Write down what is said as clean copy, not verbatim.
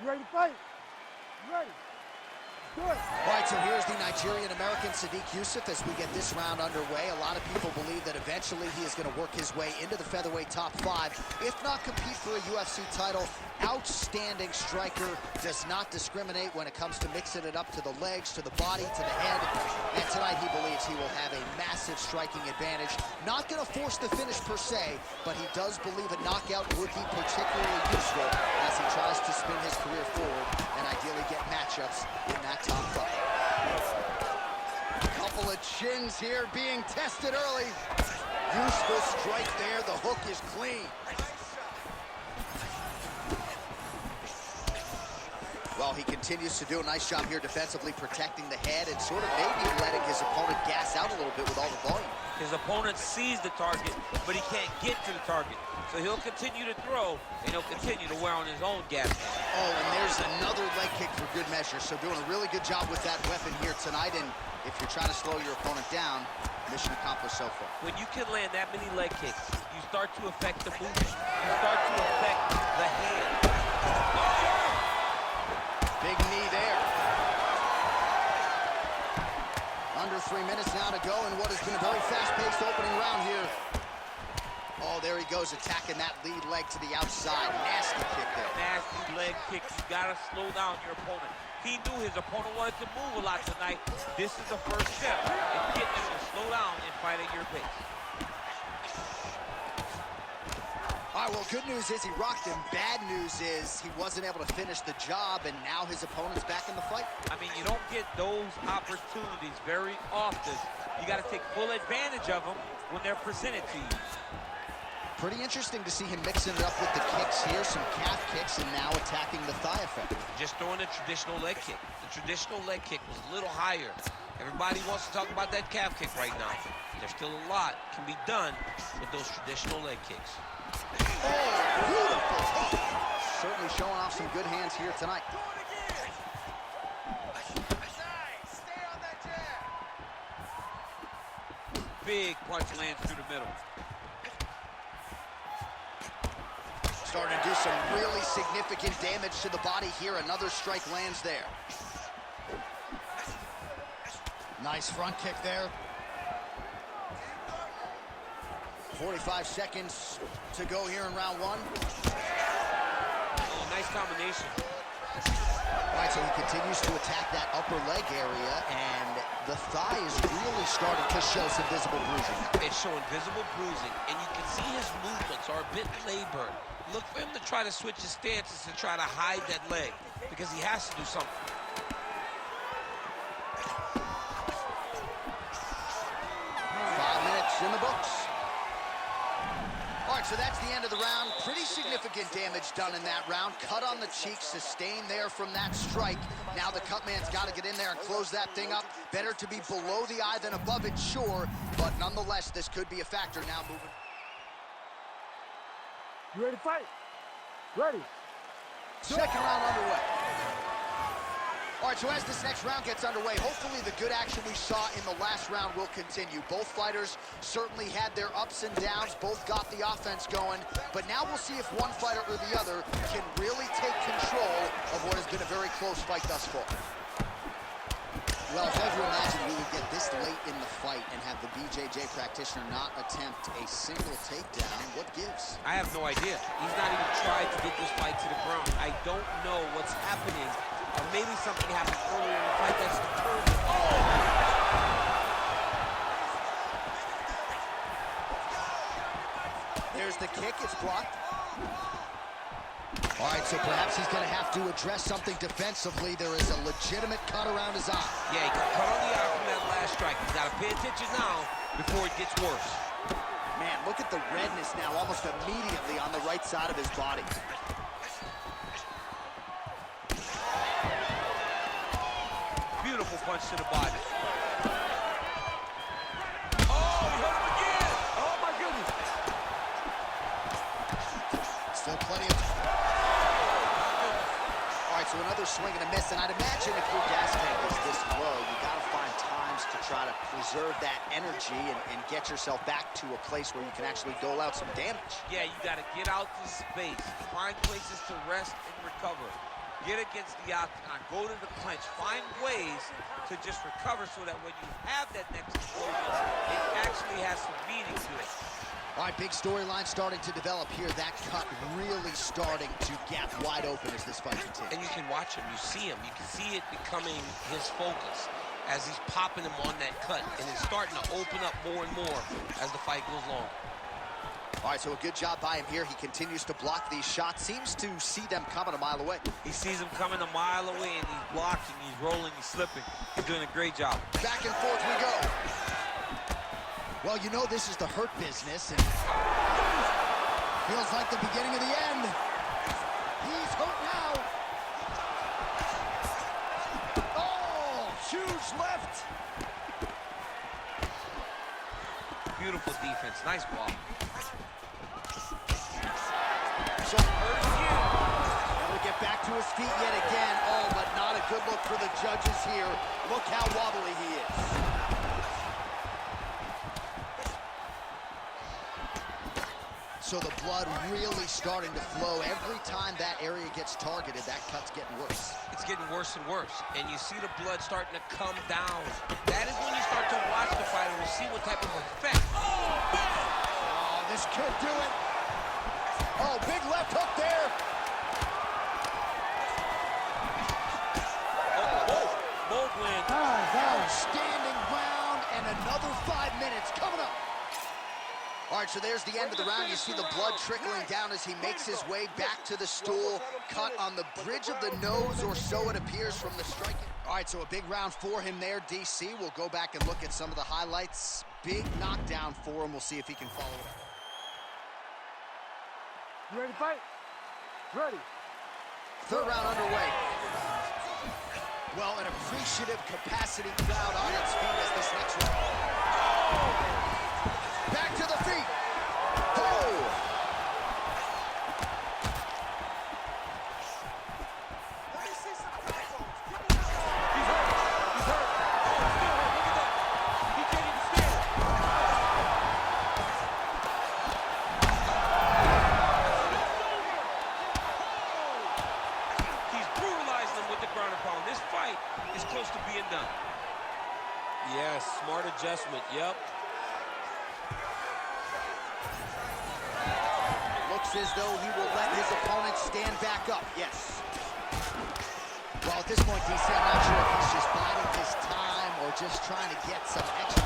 ready to fight? You ready? Good. All right, so here's the Nigerian-American Sodiq Yusuff as we get this round underway. A lot of people believe that eventually he is going to work his way into the featherweight top 5, if not compete for a UFC title. Outstanding striker, does not discriminate when it comes to mixing it up to the legs, to the body, to the head. And tonight he believes he will have a massive striking advantage. Not going to force the finish per se, but he does believe a knockout would be particularly useful as he tries to spin his career forward and ideally get matchups in that top 5. Couple of chins here being tested early. Useful strike there. The hook is clean. Well, he continues to do a nice job here defensively, protecting the head and sort of maybe letting his opponent gas out a little bit with all the volume. His opponent sees the target, but he can't get to the target. So he'll continue to throw, and he'll continue to wear on his own gas. Oh, and there's another leg kick for good measure. So doing a really good job with that weapon here tonight. And if you're trying to slow your opponent down, mission accomplished so far. When you can land that many leg kicks, you start to affect the movement. You start to affect the hand. Big knee there. Under 3 minutes now to go in what has been a very fast-paced opening round here. Oh, there he goes, attacking that lead leg to the outside. Nasty kick there. Nasty leg kick. You gotta slow down your opponent. He knew his opponent wanted to move a lot tonight. This is the first step in getting him to slow down and fight at your pace. All right, well, good news is he rocked him. Bad news is he wasn't able to finish the job, and now his opponent's back in the fight. I mean, you don't get those opportunities very often. You got to take full advantage of them when they're presented to you. Pretty interesting to see him mixing it up with the kicks here, some calf kicks, and now attacking the thigh effect. Just throwing a traditional leg kick. The traditional leg kick was a little higher. Everybody wants to talk about that calf kick right now. There's still a lot can be done with those traditional leg kicks. Oh, beautiful. Certainly showing off some good hands here tonight. Big punch lands through the middle. Starting to do some really significant damage to the body here. Another strike lands there. Nice front kick there. 45 seconds to go here in round 1. Oh, nice combination. All right, so he continues to attack that upper leg area, and the thigh is really starting to show some visible bruising. It's showing visible bruising, and you can see his movements are a bit labored. Look for him to try to switch his stances to try to hide that leg, because he has to do something. 5 minutes in the books. All right, so that's the end of the round. Pretty significant damage done in that round. Cut on the cheek, sustained there from that strike. Now the cut man's got to get in there and close that thing up. Better to be below the eye than above it, sure, but nonetheless, this could be a factor now moving. You ready to fight? Ready. Second round underway. All right, so as this next round gets underway, hopefully the good action we saw in the last round will continue. Both fighters certainly had their ups and downs, both got the offense going, but now we'll see if one fighter or the other can really take control of what has been a very close fight thus far. Well, if ever imagined we would get this late in the fight and have the BJJ practitioner not attempt a single takedown, what gives? I have no idea. He's not even tried to get this fight to the ground. I don't know what's happening, or maybe something happened earlier in the fight that's determined. Oh! There's the kick, it's blocked. All right, so perhaps he's going to have to address something defensively. There is a legitimate cut around his eye. Yeah, he got cut on the eye from that last strike. He's got to pay attention now before it gets worse. Man, look at the redness now almost immediately on the right side of his body. Beautiful punch to the body. Oh, he hurt him again! Oh, my goodness! Still plenty of... All right, so another swing and a miss, and I'd imagine if your gas tank is this low, you got to find times to try to preserve that energy and get yourself back to a place where you can actually dole out some damage. Yeah, you got to get out to space, find places to rest and recover. Get against the octagon, go to the clinch, find ways to just recover so that when you have that next explosion, it actually has some meaning to it. All right, big storyline starting to develop here. That cut really starting to gap wide open as this fight continues. And you can watch him, you see him, you can see it becoming his focus as he's popping him on that cut, and it's starting to open up more and more as the fight goes along. All right, so a good job by him here. He continues to block these shots. Seems to see them coming a mile away. He sees them coming a mile away, and he's blocking, he's rolling, he's slipping. He's doing a great job. Back and forth we go. Well, you know this is the hurt business, and feels like the beginning of the end. He's hurt now. Oh, huge left. Beautiful defense, nice ball. So hurt again. Able to get back to his feet yet again. Oh, but not a good look for the judges here. Look how wobbly he is. So the blood really starting to flow. Every time that area gets targeted, that cut's getting worse. It's getting worse and worse, and you see the blood starting to come down. That is when you start to watch the fight and see what type of effect. Oh, this could do it. Oh, big left hook there. Moblin. Standing ground, and another 5 minutes coming up. All right, so there's the end of the round. You see the blood trickling down as he makes his way back to the stool. Cut on the bridge of the nose, or so it appears from the striking. All right, so a big round for him there, DC. We'll go back and look at some of the highlights. Big knockdown for him. We'll see if he can follow it up. You ready to fight? Ready. Third round underway. Well, an appreciative capacity crowd on its feet as this next round. Back to the feet. Oh! He's hurt. He's hurt. Oh, look at that. He can't even stand. He's brutalized them with the ground and pound. This fight is close to being done. Yes, smart adjustment, yep. Looks as though he will let his opponent stand back up. Yes. Well, at this point, DC, I'm not sure if he's just biding his time or just trying to get some extra.